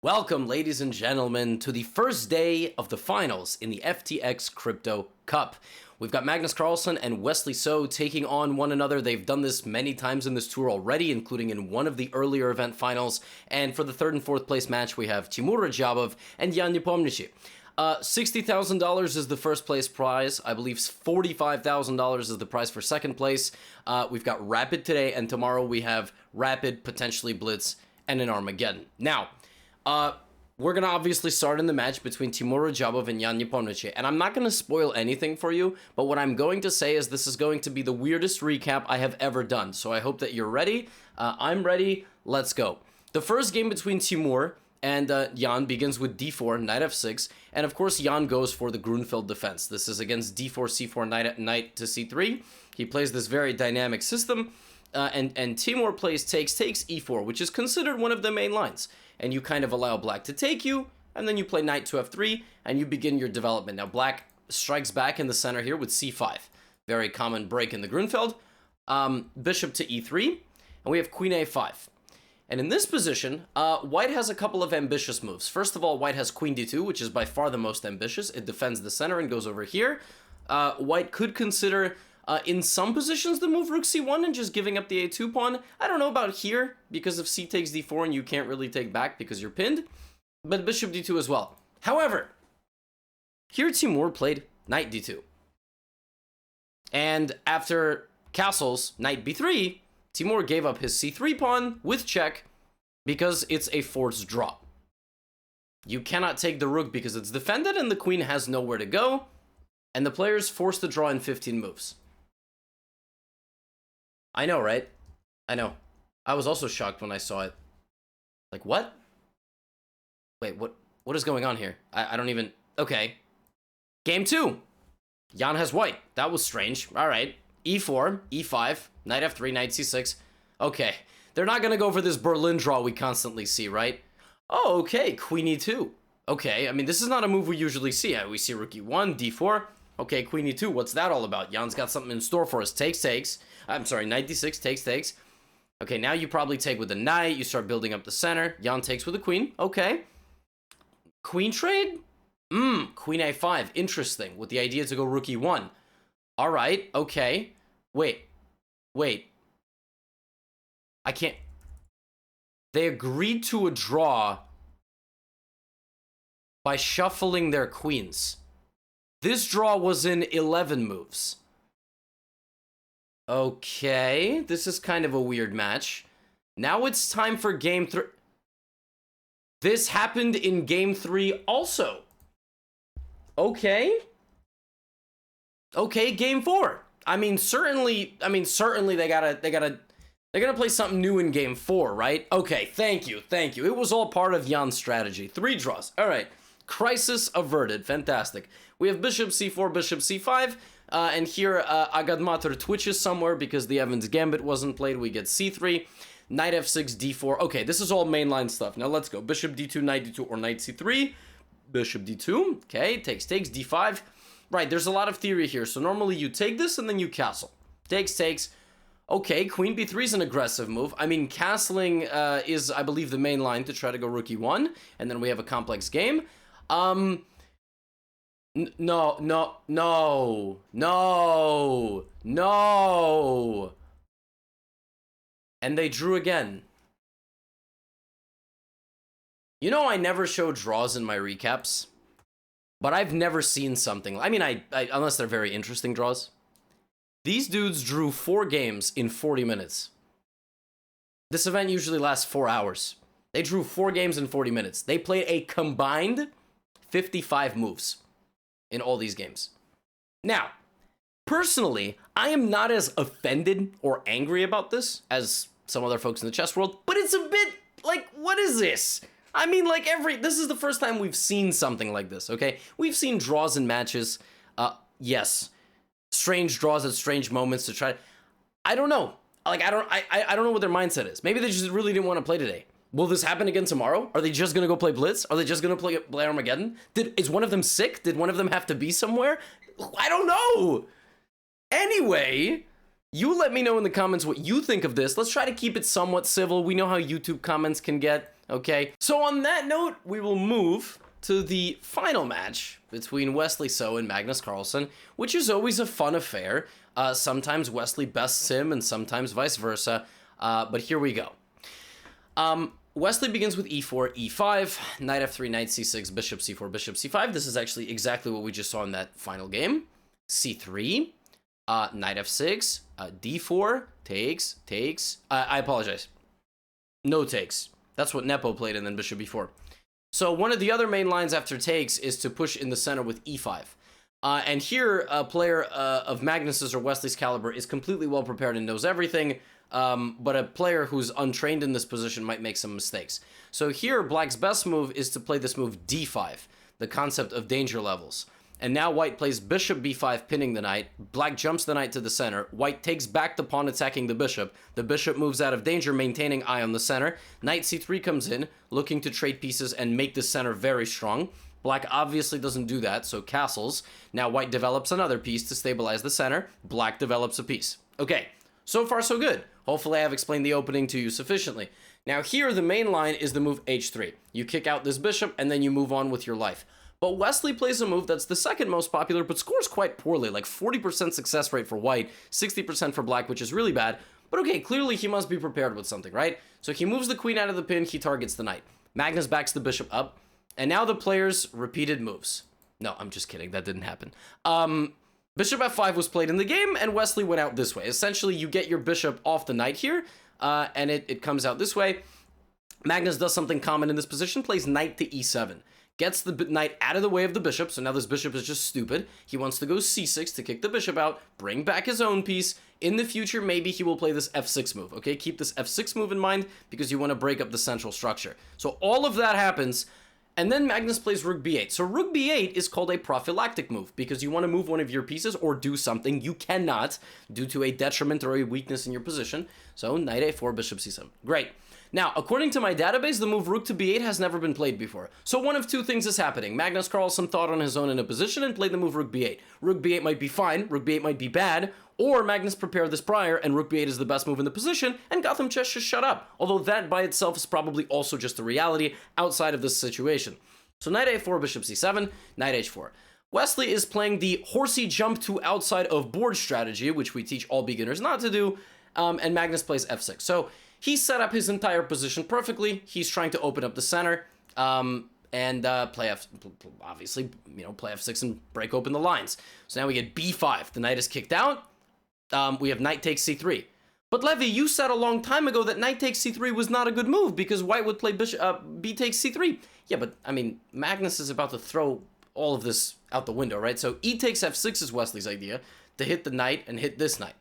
Welcome, ladies and gentlemen, to the first day of the finals in the FTX Crypto Cup. We've got Magnus Carlsen and Wesley taking on one another. They've done this many times in this tour already, including in one of the earlier event finals. And for the third and fourth place match, we have Radjabov and Nepo. $60,000 is the first place prize. I believe $45,000 is the prize for second place. We've got Rapid today, and tomorrow we have Rapid, potentially Blitz, and an Armageddon. Now, we're going to obviously start in the match between Radjabov and Nepo. And I'm not going to spoil anything for you, but what I'm going to say is this is going to be the weirdest recap I have ever done. So I hope that you're ready. I'm ready. Let's go. The first game between Timur and Jan begins with d4, knight f6, and of course Jan goes for the Grunfeld defense. This is against d4, c4, knight to c3. He plays this very dynamic system, and Timur plays takes e4, which is considered one of the main lines. And you kind of allow black to take you, and then you play knight to f3, and you begin your development. Now, black strikes back in the center here with c5. Very common break in the Grunfeld. Bishop to e3, and we have queen a5. And in this position, white has a couple of ambitious moves. First of all, white has queen d2, which is by far the most ambitious. It defends the center and goes over here. White could consider, in some positions, the move rook c1 and just giving up the a2 pawn. I don't know about here, because if c takes d4 and you can't really take back because you're pinned. But bishop d2 as well. However, here Timur played knight d2. And after castles, knight b3, Timur gave up his c3 pawn with check because it's a forced draw. You cannot take the rook because it's defended and the queen has nowhere to go. And the players forced the draw in 15 moves. I know, right? I know. I was also shocked when I saw it. Like, what? Wait, what is going on here? I don't even... Okay. Game 2. Jan has white. That was strange. All right. e4, e5, knight f3, knight c6. Okay. They're not going to go for this Berlin draw we constantly see, right? Oh, okay. Queen e2. Okay. I mean, this is not a move we usually see. We see rook e1, d4. Okay, queen e2. What's that all about? Jan's got something in store for us. Takes. I'm sorry, knight d6, takes. Okay, now you probably take with the knight. You start building up the center. Jan takes with the queen. Okay. Queen trade? Queen a5. Interesting. With the idea to go rook e1. All right, okay. Wait. I can't... They agreed to a draw by shuffling their queens. This draw was in 11 moves. Okay, this is kind of a weird match. Now it's time for game 3. This happened in game 3 also. Okay, game 4. I mean, certainly they're gonna play something new in game 4, right? Okay, thank you. It was all part of Jan's strategy. 3 draws. All right. Crisis averted. Fantastic. We have bishop c4, bishop c5, and here Agadmater twitches somewhere because the Evans Gambit wasn't played. We get c3, knight f6, d4. Okay, this is all mainline stuff. Now let's go. Bishop d2, knight d2, or knight c3. Bishop d2. Okay, takes, d5. Right, there's a lot of theory here. So normally you take this and then you castle. Takes. Okay, queen b3 is an aggressive move. I mean, castling is, I believe, the main line to try to go rook e1, and then we have a complex game. No. And they drew again. You know, I never show draws in my recaps, but I've never seen something. I mean, I unless they're very interesting draws. These dudes drew 4 games in 40 minutes. This event usually lasts 4 hours. They drew 4 games in 40 minutes. They played a combined 55 moves in all these games. Now, personally, I am not as offended or angry about this as some other folks in the chess world, but it's a bit like, what is this? I mean, like this is the first time we've seen something like this, okay? We've seen draws in matches, yes. Strange draws at strange moments to try. I don't know. Like, I don't know what their mindset is. Maybe they just really didn't want to play today. Will this happen again tomorrow? Are they just going to go play Blitz? Are they just going to play Armageddon? Is one of them sick? Did one of them have to be somewhere? I don't know. Anyway, you let me know in the comments what you think of this. Let's try to keep it somewhat civil. We know how YouTube comments can get. Okay, so on that note, we will move to the final match between Wesley So and Magnus Carlsen, which is always a fun affair. Sometimes Wesley bests him and sometimes vice versa, but here we go. Wesley begins with e4, e5, knight f3, knight c6, bishop c4, bishop c5. This is actually exactly what we just saw in that final game. c3, knight f6, d4, takes. I apologize. No takes. That's what Nepo played, and then bishop b4. So one of the other main lines after takes is to push in the center with e5. And here, a player of Magnus's or Wesley's caliber is completely well prepared and knows everything, but a player who's untrained in this position might make some mistakes. So here, Black's best move is to play this move d5, the concept of danger levels. And now White plays bishop b5, pinning the knight. Black jumps the knight to the center. White takes back the pawn, attacking the bishop. The bishop moves out of danger, maintaining eye on the center. Knight c3 comes in, looking to trade pieces and make the center very strong. Black obviously doesn't do that, so castles. Now White develops another piece to stabilize the center. Black develops a piece. Okay, so far so good. Hopefully I have explained the opening to you sufficiently. Now here, the main line is the move h3. You kick out this bishop, and then you move on with your life. But Wesley plays a move that's the second most popular, but scores quite poorly, like 40% success rate for White, 60% for Black, which is really bad. But okay, clearly he must be prepared with something, right? So he moves the queen out of the pin, he targets the knight. Magnus backs the bishop up, and now the players' repeated moves. No, I'm just kidding, that didn't happen. Bishop f5 was played in the game, and Wesley went out this way. Essentially, you get your bishop off the knight here, and it comes out this way. Magnus does something common in this position, plays knight to e7. Gets the knight out of the way of the bishop, so now this bishop is just stupid. He wants to go c6 to kick the bishop out, bring back his own piece. In the future, maybe he will play this f6 move, okay? Keep this f6 move in mind, because you want to break up the central structure. So all of that happens, and then Magnus plays rook b8. So rook b8 is called a prophylactic move, because you want to move one of your pieces or do something you cannot due to a detriment or a weakness in your position. So knight a4, bishop c7. Great. Now, according to my database, the move rook to b8 has never been played before. So one of two things is happening. Magnus Carlsen thought on his own in a position and played the move rook b8. Rook b8 might be fine, rook b8 might be bad, or Magnus prepared this prior and rook b8 is the best move in the position, and GothamChess just shut up. Although that by itself is probably also just a reality outside of this situation. So knight a4, bishop c7, knight h4. Wesley is playing the horsey jump to outside of board strategy, which we teach all beginners not to do, and Magnus plays f6. So he set up his entire position perfectly. He's trying to open up the center and play obviously, play f6 and break open the lines. So now we get b5. The knight is kicked out. We have knight takes c3. But Levy, you said a long time ago that knight takes c3 was not a good move because White would play bishop b takes c3. Yeah, but I mean, Magnus is about to throw all of this out the window, right? So e takes f6 is Wesley's idea to hit the knight and hit this knight.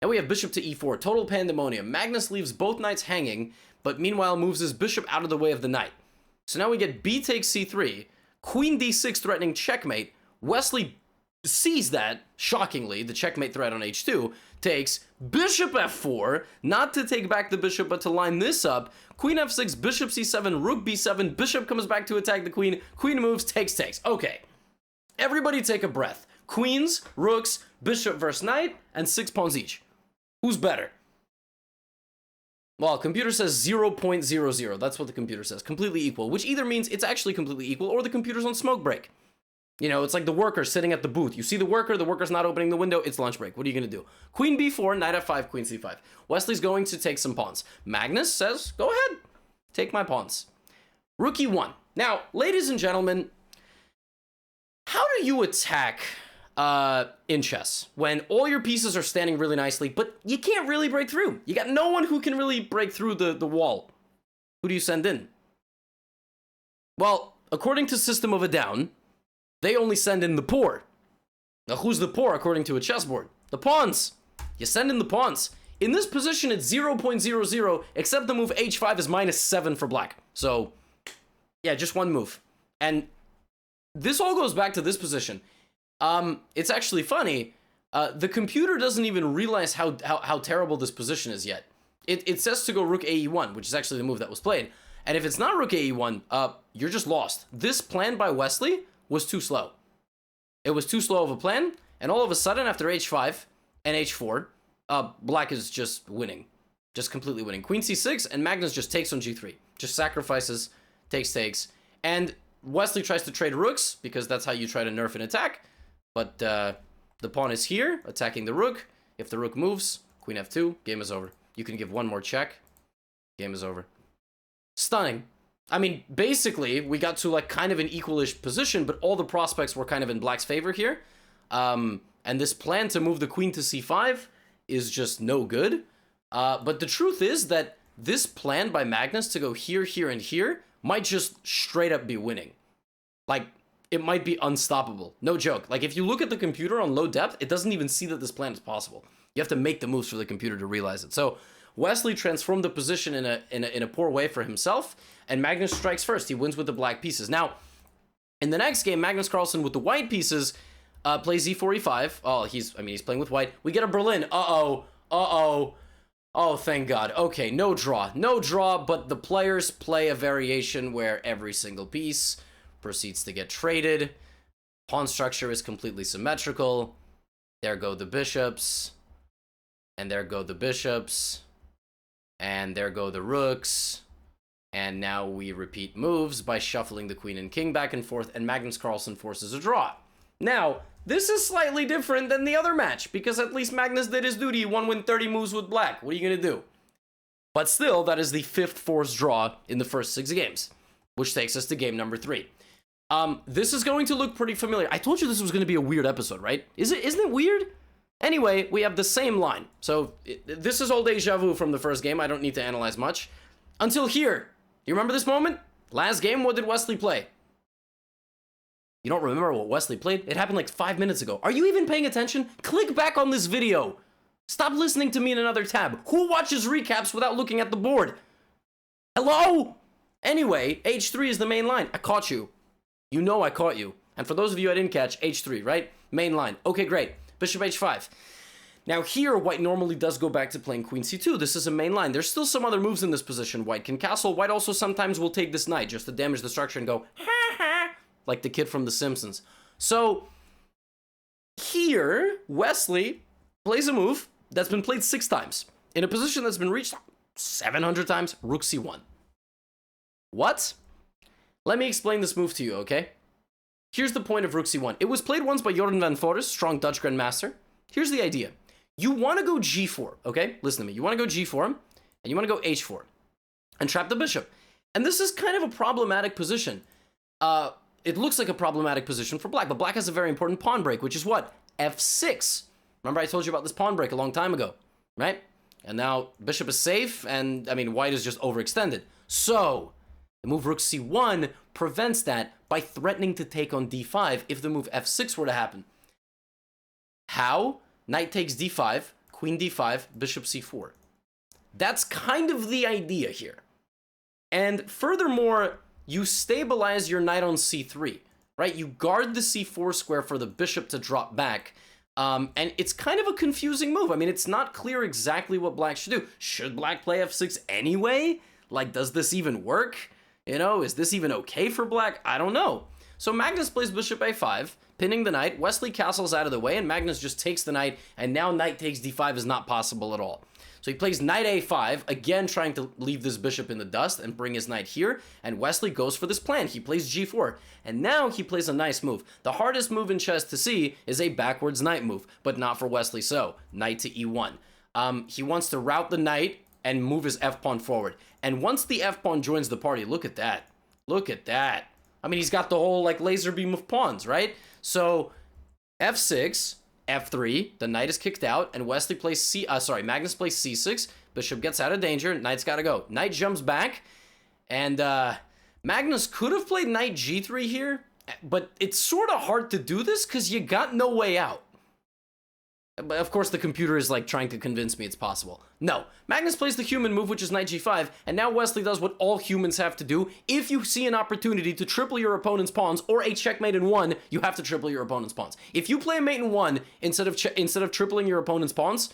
Now we have bishop to e4, total pandemonium. Magnus leaves both knights hanging, but meanwhile moves his bishop out of the way of the knight. So now we get b takes c3, queen d6 threatening checkmate. Wesley sees that, shockingly, the checkmate threat on h2, takes bishop f4, not to take back the bishop, but to line this up. Queen f6, bishop c7, rook b7, bishop comes back to attack the queen, queen moves, takes. Okay, everybody take a breath. Queens, rooks, bishop versus knight, and 6 pawns each. Who's better? Well, computer says 0.00. That's what the computer says. Completely equal, which either means it's actually completely equal or the computer's on smoke break. It's like the worker sitting at the booth. You see the worker's not opening the window, it's lunch break. What are you going to do? Queen b4, knight f5, queen c5. Wesley's going to take some pawns. Magnus says, go ahead, take my pawns. Rook e1. Now, ladies and gentlemen, how do you attack in chess when all your pieces are standing really nicely, but you can't really break through? You got no one who can really break through the wall. Who do you send in? Well, according to System of a Down, they only send in the poor. Now, who's the poor according to a chessboard? The pawns. You send in the pawns. In this position, it's 0.00, except the move h5 is -7 for black. So, yeah, just one move. And this all goes back to this position. It's actually funny. The computer doesn't even realize how terrible this position is yet. It says to go rook ae1, which is actually the move that was played. And if it's not rook ae1, you're just lost. This plan by Wesley was too slow. It was too slow of a plan, and all of a sudden, after h5 and h4, black is just winning. Just completely winning. Queen c6, and Magnus just takes on g3. Just sacrifices, takes. And Wesley tries to trade rooks, because that's how you try to nerf an attack. But the pawn is here, attacking the rook. If the rook moves, queen f2, game is over. You can give one more check, game is over. Stunning. I mean, basically, we got to like kind of an equalish position, but all the prospects were kind of in black's favor here. And this plan to move the queen to c5 is just no good. But the truth is that this plan by Magnus to go here, here, and here might just straight up be winning. Like, it might be unstoppable. No joke. Like, if you look at the computer on low depth, it doesn't even see that this plan is possible. You have to make the moves for the computer to realize it. So Wesley transformed the position in a poor way for himself, and Magnus strikes first. He wins with the black pieces. Now, in the next game, Magnus Carlsen with the white pieces plays e4, e5. Oh, he's playing with white. We get a Berlin. Oh, thank God. Okay, no draw, but the players play a variation where every single piece proceeds to get traded. Pawn structure is completely symmetrical. There go the bishops. And there go the bishops. And there go the rooks. And now we repeat moves by shuffling the queen and king back and forth, and Magnus Carlsen forces a draw. Now, this is slightly different than the other match, because at least Magnus did his duty. He won win 30 moves with black. What are you going to do? But still, that is the 5th forced draw in the first 6 games, which takes us to game number 3. This is going to look pretty familiar. I told you this was going to be a weird episode, right? Isn't it weird? Anyway, we have the same line. So this is all deja vu from the first game. I don't need to analyze much. Until here. You remember this moment? Last game, what did Wesley play? You don't remember what Wesley played? It happened like 5 minutes ago. Are you even paying attention? Click back on this video. Stop listening to me in another tab. Who watches recaps without looking at the board? Hello? Anyway, h3 is the main line. I caught you. You know I caught you. And for those of you I didn't catch, h3, right? Main line. Okay, great. Bishop h5. Now here, white normally does go back to playing queen c2. This is a main line. There's still some other moves in this position. White can castle. White also sometimes will take this knight just to damage the structure and go, ha ha, like the kid from The Simpsons. So here, Wesley plays a move that's been played 6 times in a position that's been reached 700 times, rook c1. What? Let me explain this move to you, okay? Here's the point of rook c1. It was played once by Jordan van Fore's, strong Dutch grandmaster. Here's the idea. You want to go g4, okay? Listen to me. You want to go g4, and you want to go h4, and trap the bishop. And this is kind of a problematic position. It looks like a problematic position for black, but black has a very important pawn break, which is what? f6. Remember I told you about this pawn break a long time ago, right? And now bishop is safe, and, I mean, white is just overextended. So, the move rook c1 prevents that by threatening to take on d5 if the move f6 were to happen. How? Knight takes d5, queen d5, bishop c4. That's kind of the idea here. And furthermore, you stabilize your knight on c3, right? You guard the c4 square for the bishop to drop back. And it's kind of a confusing move. I mean, it's not clear exactly what black should do. Should black play f6 anyway? Like, does this even work? You know, is this even okay for black? I don't know. So Magnus plays bishop a5, pinning the knight. Wesley castles out of the way, and Magnus just takes the knight, and now knight takes d5 is not possible at all. So he plays knight a5, again trying to leave this bishop in the dust and bring his knight here, and Wesley goes for this plan. He plays g4, and now he plays a nice move. The hardest move in chess to see is a backwards knight move, but not for Wesley so. Knight to e1. He wants to route the knight and move his f-pawn forward. And once the f-pawn joins the party, look at that. Look at that. I mean, he's got the whole, like, laser beam of pawns, right? So, f6, f3, the knight is kicked out, and Wesley plays Magnus plays c6, bishop gets out of danger, knight's gotta go. Knight jumps back, and, Magnus could have played knight g3 here, but it's sort of hard to do this, because you got no way out. But of course the computer is like trying to convince me it's possible. No, Magnus plays the human move, which is knight g5, and now Wesley does what all humans have to do. If you see an opportunity to triple your opponent's pawns or a checkmate in 1, you have to triple your opponent's pawns. If you play a mate in 1 instead of tripling your opponent's pawns,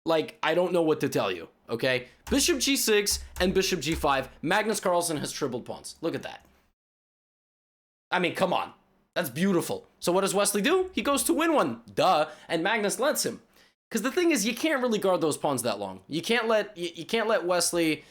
like, I don't know what to tell you, okay? Bishop g6 and bishop g5, Magnus Carlsen has tripled pawns. Look at that. I mean, come on. That's beautiful. So what does Wesley do? He goes to win one. Duh. And Magnus lets him. Because the thing is, you can't really guard those pawns that long. You can't let Wesley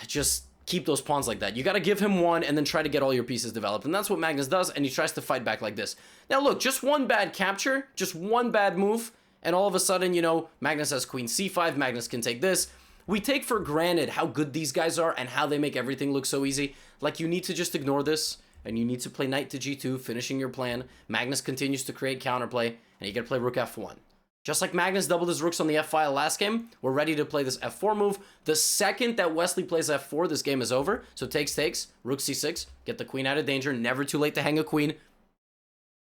just keep those pawns like that. You got to give him one and then try to get all your pieces developed. And that's what Magnus does, and he tries to fight back like this. Now look, just one bad capture, just one bad move, and all of a sudden, you know, Magnus has queen c5, Magnus can take this. We take for granted how good these guys are and how they make everything look so easy. Like, you need to just ignore this, and you need to play knight to g2, finishing your plan. Magnus continues to create counterplay, and you gotta play rook f1. Just like Magnus doubled his rooks on the f-file last game, we're ready to play this f4 move. The second that Wesley plays f4, this game is over. So takes, rook c6, get the queen out of danger, never too late to hang a queen.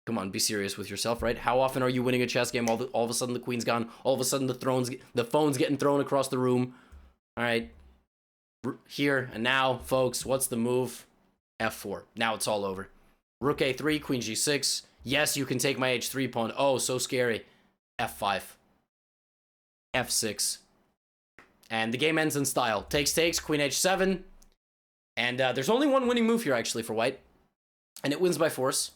Come on, be serious with yourself, right? How often are you winning a chess game, all of a sudden the queen's gone, all of a sudden the phone's getting thrown across the room? All right, here and now, folks, what's the move? f4. Now it's all over. Rook a3, queen g6. Yes, you can take my h3 pawn. Oh, so scary. f5, f6, and the game ends in style. Takes, queen h7, and there's only one winning move here, actually, for white, and it wins by force.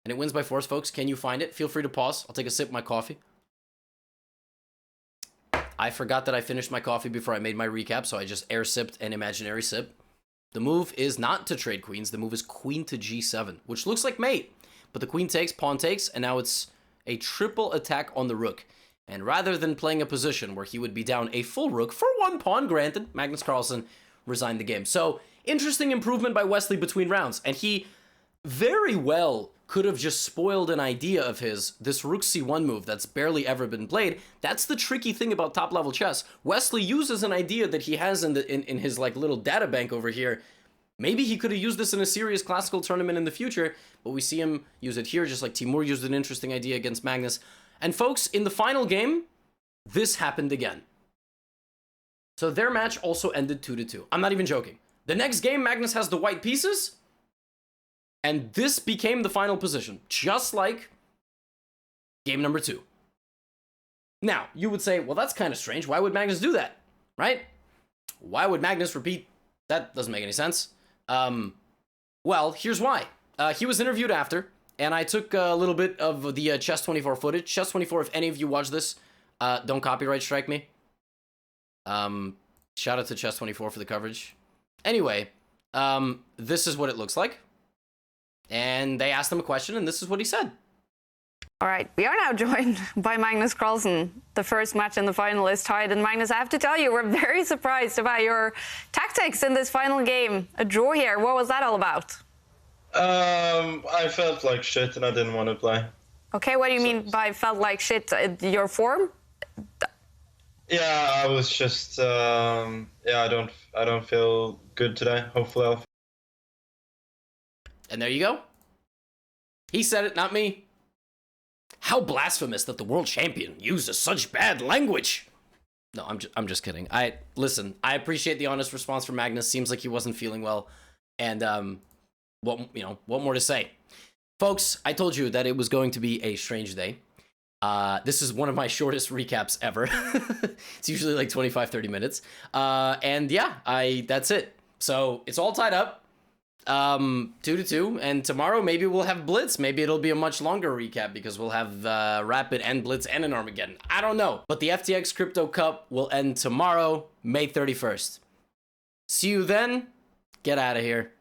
And it wins by force, folks. Can you find it? Feel free to pause. I'll take a sip of my coffee. I forgot that I finished my coffee before I made my recap, so I just air sipped an imaginary sip. The move is not to trade queens. The move is queen to g7, which looks like mate, but the queen takes, pawn takes, and now it's a triple attack on the rook. And rather than playing a position where he would be down a full rook for one pawn, granted, Magnus Carlsen resigned the game. So, interesting improvement by Wesley between rounds. And he very well could have just spoiled an idea of his, this rook c1 move that's barely ever been played. That's the tricky thing about top-level chess. Wesley uses an idea that he has in his like little data bank over here. Maybe he could have used this in a serious classical tournament in the future, but we see him use it here, just like Timur used an interesting idea against Magnus. And folks, in the final game, this happened again. So their match also ended 2-2. I'm not even joking. The next game, Magnus has the white pieces, and this became the final position, just like game number 2. Now, you would say, well, that's kind of strange. Why would Magnus do that, right? Why would Magnus repeat? That doesn't make any sense. Well, here's why. He was interviewed after, and I took a little bit of the Chess24 footage. Chess24, if any of you watch this, don't copyright strike me. Shout out to Chess24 for the coverage. Anyway, this is what it looks like. And they asked him a question, and this is what he said. All right, we are now joined by Magnus Carlsen. The first match in the final is tied, and Magnus, I have to tell you, we're very surprised about your tactics in this final game. A draw here, what was that all about? I felt like shit and I didn't want to play. Okay, what do you mean by felt like shit? Your form? Yeah, I was just, yeah, I don't feel good today. Hopefully I'll... And there you go. He said it, not me. How blasphemous that the world champion uses such bad language. No, I'm just kidding. Listen, I appreciate the honest response from Magnus. Seems like he wasn't feeling well. And what more to say? Folks, I told you that it was going to be a strange day. This is one of my shortest recaps ever. It's usually like 25-30 minutes. And yeah, that's it. So it's all tied up. 2-2, and tomorrow maybe we'll have Blitz. Maybe it'll be a much longer recap because we'll have Rapid and Blitz and an Armageddon. I don't know. But the FTX Crypto Cup will end tomorrow, May 31st. See you then. Get out of here.